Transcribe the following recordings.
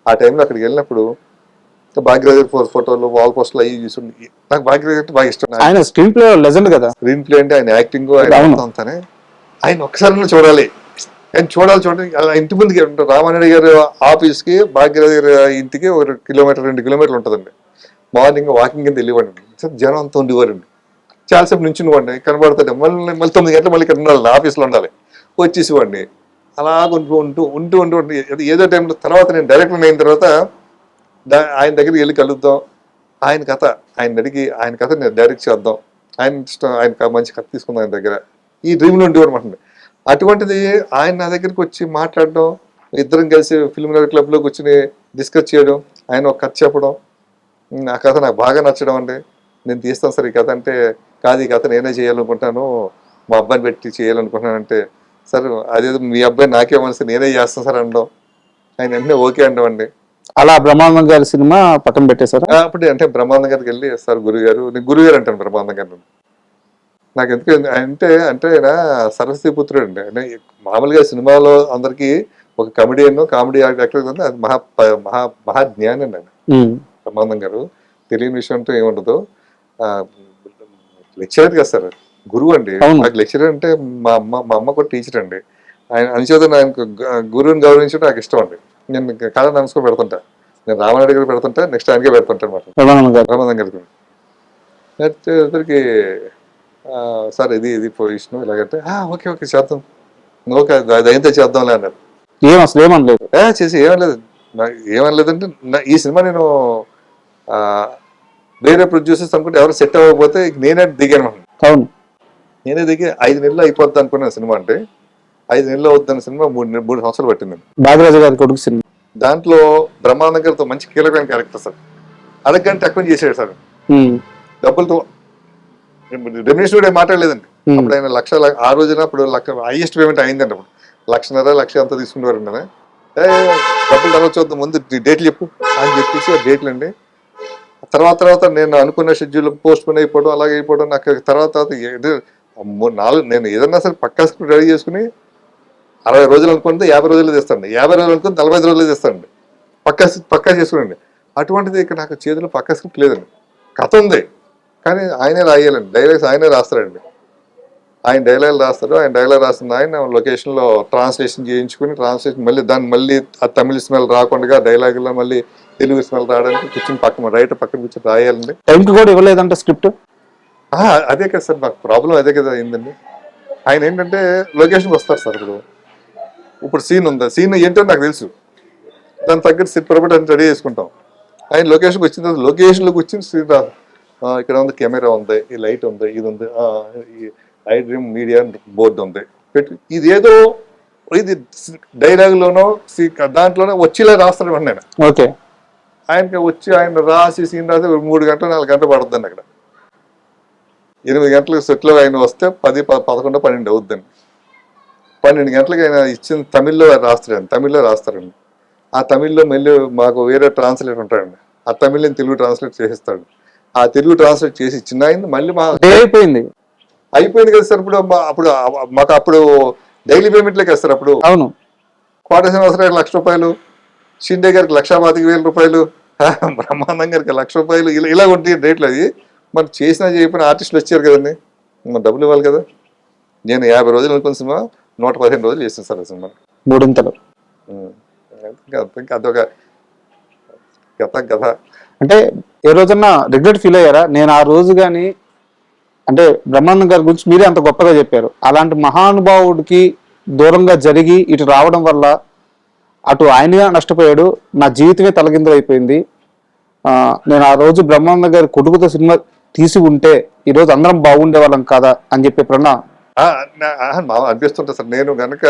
ఆ టైంలో అక్కడికి వెళ్ళినప్పుడు భాగ్యరాజు ఫోటోలు వాల్ పోస్టులు అవి చూసి నాకు భాగ్యరాజు అంటే బాగా ఇష్టం. ఆయన స్క్రీన్ ప్లే లెజెండ్ కదా. స్క్రీన్ ప్లే అంటే ఆయన యాక్టింగ్ ఆయన అంతానే ఆయన ఒక్కసారి చూడాలి, ఆయన చూడాలి. అలా ఇంటి ముందుకి రామారెడ్డి గారి ఆఫీస్కి భాగ్యరాజు గారి ఇంటికి 1 కిలోమీటర్ 2 కిలోమీటర్లు ఉంటుందండి. మార్నింగ్ వాకింగ్ కింద వెళ్ళివ్వండి, జనం అంతా ఉండేవారండి. చాలాసేపు నుంచి ఇవ్వండి కనబడుతుంది. మళ్ళీ 9 గంటలు మళ్ళీ ఇక్కడ ఉండాలి, ఆఫీస్లో ఉండాలి, వచ్చేసివ్వండి. అలా ఉంటూ ఏదో టైంలో తర్వాత నేను డైరెక్టర్ అయిన తర్వాత ఆయన దగ్గరికి వెళ్ళి కలుద్దాం, ఆయన కథ ఆయన అడిగి ఆయన కథ నేను డైరెక్ట్ చేద్దాం, ఆయన ఇష్టం, ఆయన మంచి కథ తీసుకుందాం ఆయన దగ్గర, ఈ డ్రీమ్లో ఉండేవారన్నమాట. అటువంటిది ఆయన నా దగ్గరికి వచ్చి మాట్లాడడం, ఇద్దరం కలిసి ఫిల్మ్ నగర్ క్లబ్లో కూర్చొని డిస్కస్ చేయడం, ఆయన ఒక కథ చెప్పడం, ఆ కథ నాకు బాగా నచ్చడం అండి. నేను తీస్తాను సార్ ఈ కథ అంటే, కాదు ఈ కథ నేనే చేయాలనుకుంటాను, మా అబ్బాయిని పెట్టి చేయాలనుకుంటున్నాను అంటే, సార్ అదేదో మీ అబ్బాయి నాకే మనసు నేనే చేస్తాను సార్ అనడం, ఆయన వెంటనే ఓకే అనడం అండి. అలా బ్రహ్మానందం గారి సినిమా పట్టం పెట్టేశారు. అప్పుడు అంటే బ్రహ్మానందం గారికి వెళ్ళి సార్ గురుగారు, నేను గురుగారు అంటాను బ్రహ్మానందం గారు. నాకు ఎందుకు అంటే ఆయన సరస్వతి పుత్రుడు అండి. అంటే మామూలుగా సినిమాలో అందరికీ ఒక కామెడీ యాక్టర్ అది మహాజ్ఞాని అండి ఆయన బ్రహ్మానందం గారు. తెలియని విషయం అంటూ ఏముండదు. లెక్చరర్ కదా సార్, గురువు అండి. నాకు లెక్చరర్ అంటే మా అమ్మ కూడా టీచర్ అండి. ఆయన అనుచేత ఆయనకు గురువుని గౌరవించడం నాకు ఇష్టం అండి. నేను కళ నమస్కారం పెడుతుంటా, నేను రామారెడ్డి గారికి పెడుతుంటా, నెక్స్ట్ ఆయనకే పెడుతుంటా అనమాట, బ్రహ్మానందం గారికి. ఇద్దరికి సార్ ఇది పొజిషన్ ఇలాగంటే ఓకే చేద్దాం, ఓకే అదైతే చేద్దాంలే అన్నారు. అసలు ఏమనలేదు, చేసి ఏమనలేదంటే ఈ సినిమా నేను వేరే ప్రొడ్యూసర్స్ అనుకుంటే ఎవరు సెట్ అవ్వకపోతే నేనే దిగాను. నేనే దిగి 5 నెలలు అయిపోద్ది అనుకున్న సినిమా. అంటే 5 నెలలు అవుతున్న సినిమా 3 సంవత్సరాలు పట్టింది. భాగ్యరాజు గారి కొడుకు సినిమా. దాంట్లో బ్రహ్మానందం గారితో మంచి కీలకమైన క్యారెక్టర్ సార్. అడగంటే తక్కువ చేసాడు సార్. డబ్బులతో రెమ్యూనరేషన్ కూడా మాట్లాడలేదండి. అప్పుడు ఆయన ఆ రోజున అప్పుడు హైయెస్ట్ పేమెంట్ అయిందండి. అప్పుడు 1,50,000 అంతా తీసుకునేవారండి. డబ్బులు తర్వాత చూద్దాం, ముందు డేట్లు చెప్పు అని చెప్పేసి ఆ డేట్లు అండి. తర్వాత నేను అనుకున్న షెడ్యూల్ పోస్ట్ పోన్ అయిపోవడం, అలాగే అయిపోవడం. నాకు తర్వాత నేను ఏదన్నా సరే పక్కా స్క్రిప్ట్ రెడీ చేసుకుని 60 రోజులు అనుకుంటే 50 రోజులు తెస్తాండి, 50 రోజులు అనుకుంటే 45 రోజులు తెస్తాండి, పక్కా చేసుకునండి. అటువంటిది ఇక్కడ నాకు చేతిలో పక్కా స్క్రిప్ట్ లేదండి. కథ ఉంది కానీ ఆయనే రాయాలండి, డైలాగ్స్ ఆయనే రాస్తారండి. ఆయన డైలాగ్ రాస్తారు. ఆయన డైలాగ్ రాస్తుంది ఆయన లొకేషన్లో ట్రాన్స్లేషన్ చేయించుకుని, మళ్ళీ ఆ తమిళ స్మెల్ రాకుండా డైలాగులో మళ్ళీ తెలుగు స్మెల్ రావడానికి కూర్చొని రైటర్ పక్కన కూర్చొని రాయాలండి. టైంకి కూడా ఇవ్వలేదంటే స్క్రిప్ట్. అదే కదా సార్ నాకు ప్రాబ్లం, అదే కదా అయిందండి. ఆయన ఏంటంటే లొకేషన్కి వస్తారు సార్. ఇప్పుడు సీన్ ఉందా, సీన్ ఏంటో నాకు తెలుసు, దాని తగ్గట్టు సిట్ ప్రొబట్ రెడీ చేసుకుంటాం. ఆయన లొకేషన్కి వచ్చిన తర్వాత లొకేషన్లోకి వచ్చిన సీన్ రాదు. ఇక్కడ ఉంది, కెమెరా ఉంది, ఈ లైట్ ఉంది, ఇది ఉంది, ఈ ఐ డ్రీమ్ మీడియా బోర్డు ఉంది పెట్టి, ఇది డైలాగ్లోనో దాంట్లోనో వచ్చేలా రాస్తాడు నేను. ఓకే, ఆయనకి వచ్చి ఆయన రాసి సీన్ రాసి 3 గంటలు 4 గంటలు పడుతుందండి. అక్కడ 8 గంటలకు సెట్లో ఆయన వస్తే 10, 11, 12 అవుద్దండి. 12 గంటలకు ఆయన ఇచ్చిన తమిళ్లో రాస్తారండి. ఆ తమిళ్లో మళ్ళీ మాకు వేరే ట్రాన్స్లేటర్ ఉంటాడండి. ఆ తమిళ్ని తెలుగు ట్రాన్స్లేట్ చేసిస్తాడు. ఆ తెలుగు ట్రాన్స్లేట్ చేసి ఇచ్చిన ఆయన మళ్ళీ అయిపోయింది కదా సార్. అప్పుడు డైలీ పేమెంట్లే కదా సార్. అప్పుడు అవును, కోట శ్రీనివాసరావు గారికి 1,00,000 రూపాయలు, షిండే గారికి 1,25,000 రూపాయలు, బ్రహ్మానందం గారికి 1,00,000 రూపాయలు, ఇలా ఉంటాయి రేట్లు. అవి మనం చేసినా చేయకపోయినా ఆర్టిస్టులు వచ్చారు కదండి, మనం డబ్బులు ఇవ్వాలి కదా. నేను 50 రోజులు అనుకున్న సినిమా 115 రోజులు చేసాను సార్. ఆ సినిమా 3 ఇంతలు. అదొక కథ. అంటే ఏ రోజన్నా రిగ్రెట్ ఫీల్ అయ్యారా? నేను ఆ రోజు కానీ, అంటే బ్రహ్మానందం గారి గురించి మీరే అంత గొప్పగా చెప్పారు, అలాంటి మహానుభావుడికి దూరంగా జరిగి ఇటు రావడం వల్ల అటు ఆయనగా నష్టపోయాడు, నా జీవితమే తలకిందులు అయిపోయింది, నేను ఆ రోజు బ్రహ్మానందం గారి కొడుకుతో సినిమా తీసి ఉంటే ఈరోజు అందరం బాగుండే వాళ్ళం కాదా అని చెప్పి ఎప్పుడన్నా అనిపిస్తుంటా సార్. నేను కనుక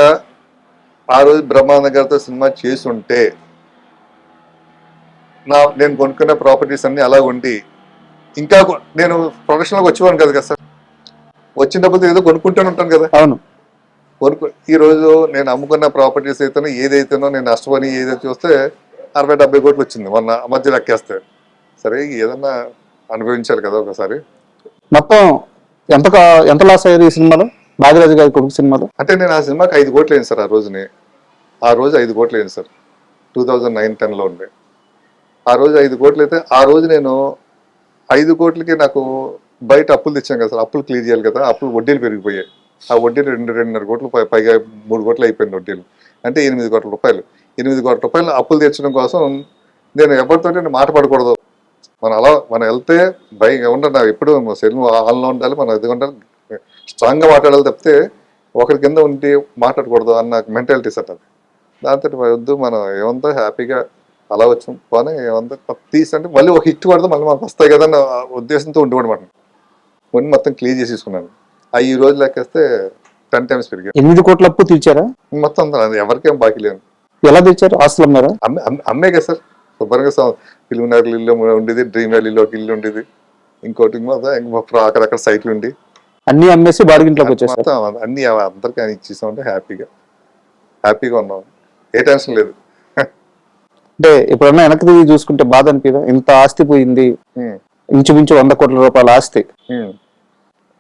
ఆ రోజు బ్రహ్మానందం గారితో సినిమా చేసి ఉంటే నేను కొనుక్కున్న ప్రాపర్టీస్ అన్ని అలా ఉండి ఇంకా నేను ప్రొఫెషనల్గా వచ్చేవాను కదా సార్. వచ్చిన డబ్బులతో ఏదో కొనుక్కుంటూనే ఉంటాను కదా. అవును, ఈ రోజు నేను అమ్ముకున్న ప్రాపర్టీస్ అయితేనో ఏదైతేనో నేను నష్టపోయి ఏదైతే చూస్తే 60-70 కోట్లు వచ్చింది మొన్న మధ్య లెక్కేస్తే. సరే ఏదన్నా అనుభవించాలి కదా ఒకసారి. మొత్తం ఎంత లాస్ అయ్యారు ఈ సినిమాలో, భాగ్యరాజు గారి కొడుకు సినిమాలో? అంటే నేను ఆ సినిమాకి 5 కోట్లు అయింది సార్. ఆ రోజు 5 కోట్లు అయింది సార్. 2009-10లో ఉండే. ఆ రోజు 5 కోట్లు అయితే ఆ రోజు నేను 5 కోట్లకి నాకు బయట అప్పులు తెచ్చాం కదా సార్, అప్పులు క్లియర్ చేయాలి కదా, అప్పులు వడ్డీలు పెరిగిపోయాయి. ఆ వడ్డీలు 2.5 కోట్లు పైగా 3 కోట్లు అయిపోయింది వడ్డీలు. అంటే 8 కోట్ల రూపాయలు. 8 కోట్ల రూపాయలు అప్పులు తెచ్చడం కోసం నేను ఎవరితో మాట పడకూడదు. మనం వెళ్తే భయం ఉండాలి. నాకు ఎప్పుడు సెల్ ఆన్లో ఉండాలి, మనం అది ఉండాలి, స్ట్రాంగ్గా మాట్లాడాలి తప్పితే ఒకరి కింద ఉండి మాట్లాడకూడదు అన్న మెంటాలిటీ సార్ అది. దాంతో వద్దు, మనం ఏమంతా హ్యాపీగా అలా వచ్చాం పోనీ, ఏమంతా తీసంటే మళ్ళీ ఒక హిట్ పడితే మళ్ళీ మనకు వస్తాయి కదా అన్న ఉద్దేశంతో ఉండేవాడమాట. కొన్ని మొత్తం క్లియర్ చేసేసుకున్నాను. ఈ రోజు లెక్కేస్తే 10 times పెరిగాయి. 8 కోట్ల అప్పు తీర్చారా? మొత్తం అంతా ఎవరికేం బాకీ లేను. ఎలా తెచ్చారు? ఆస్తులు అమ్మారా? అమ్మే కదా సార్. శుభ్రంగా ఫిల్మ్ నగర్ ఇల్లు ఉండేది, డ్రీమ్ వ్యాలీలో ఒక ఇల్లు ఉండేది, ఇంకోటి అక్కడక్కడ సైట్లు ఉండి అన్ని అమ్మేసి బాడిగింట్లోకి వచ్చేసారు. మొత్తం అన్ని అందరికీ అని ఇచ్చేసామంటే హ్యాపీగా ఉన్నాం. ఏ టెన్షన్ లేదు. అంటే ఎప్పుడన్నా వెనక్కి తిరిగి చూసుకుంటే బాధ అనిపిదా? ఇంత ఆస్తి పోయింది, ఇంచుమించు 100 కోట్ల రూపాయల ఆస్తి.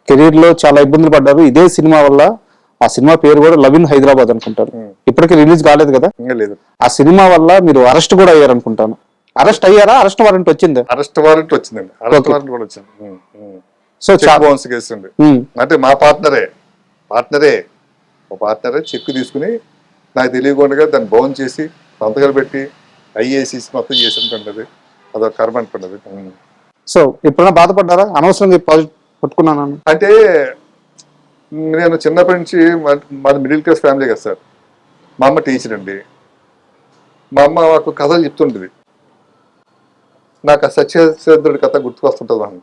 కెరీర్ లో చాలా ఇబ్బందులు పడ్డారు ఇదే సినిమా వల్ల. ఆ సినిమా పేరు కూడా లవ్ ఇన్ హైదరాబాద్ అనుకుంటారు. ఇప్పటికీ రిలీజ్ కాలేదు కదా. లేదు. ఆ సినిమా వల్ల మీరు అరెస్ట్ కూడా అయ్యారు అనుకుంటాను. అరెస్ట్ అయ్యారా? అరెస్ట్ వారెంట్ వచ్చింది? అరెస్ట్ వారెంట్ వచ్చిందండి. అరెస్ట్ వారెంట్ కూడా వచ్చింది. సో బౌన్స్ కేసు ఉంది. అంటే మా పార్ట్నరే చెక్ తీసుకుని నాకు తెలియకుండా దాన్ని బౌన్స్ చేసి సంతకాలు పెట్టి ఐఏసీస్ మొత్తం చేసి ఉంటుంది. అదొక కర్మ అనుకున్నది. సో ఎప్పుడైనా బాధపడ్డారా అనవసరంగా పట్టుకున్నాను? అంటే నేను చిన్నప్పటి నుంచి మాది మిడిల్ క్లాస్ ఫ్యామిలీ కదా సార్. మా అమ్మ టీచర్ అండి. మా అమ్మ మాకు కథలు చెప్తుంటుంది. నాకు ఆ సత్యచంద్రుడి కథ గుర్తుకొస్తుంటుంది. మనం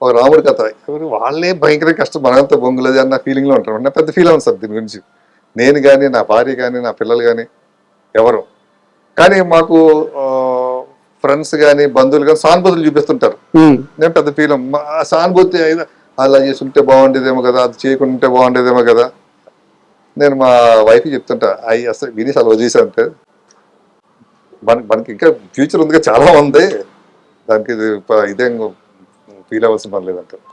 ఒక రాముడి కథ, ఎవరు వాళ్ళే భయంకర కష్టం, మనంతా బొంగులేదు అన్న ఫీలింగ్లో ఉంటారు. నాకు పెద్ద ఫీల్ అవును సార్ దీని గురించి. నేను కానీ, నా భార్య కానీ, నా పిల్లలు కానీ ఎవరు కానీ మాకు ఫ్రెండ్స్ కానీ బంధువులు కానీ సానుభూతులు చూపిస్తుంటారు. నేను పెద్ద ఫీల్ సానుభూతి అలా చేస్తుంటే బాగుండేదేమో కదా, అది చేయకుండా ఉంటే బాగుండేదేమో కదా. నేను మా వైఫ్కి చెప్తుంటా, అసలు విని అలా వదిలేసానంటే మనకి ఇంకా ఫ్యూచర్ ఉంది, చాలా ఉంది, దానికి ఇదేం ఫీల్ అవ్వాల్సిన పని లేదంటారు.